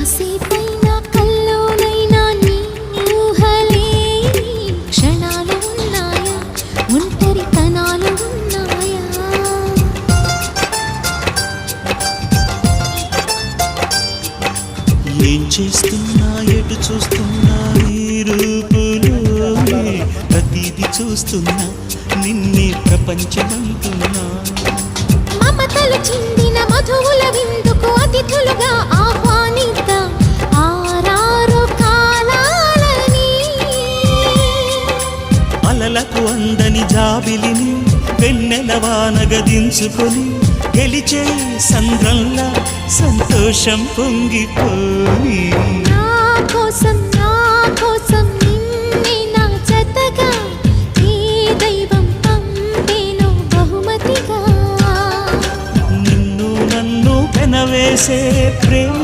కాసేపైనా కల్లోనైనా నీ ఊహలే క్షణాలు ఉన్నాయా, ఒంటరితనాలు ఉన్నాయా? ఏం చేస్తున్నా ఎటు చూస్తున్నా ఈ రూపులోనే ప్రతిదీ చూస్తున్నా నిన్నే ప్రపంచమంటున్నా. మమతలు చిందిన మధువుల విందుకు అతిథులుగా ఆహ్వానిద్దాం ఆరారు కాలాలని. అలలకు అందని జాబిలిని వెన్నెల వానగదించుకొని గెలిచే సంద్రంలా సంతోషం పొంగిపోయి. నా కోసం నిన్నే నా జతగా ఏ దైవం పంపేనో బహుమతిగా. నిన్ను నన్ను పెనవేసే ప్రేమ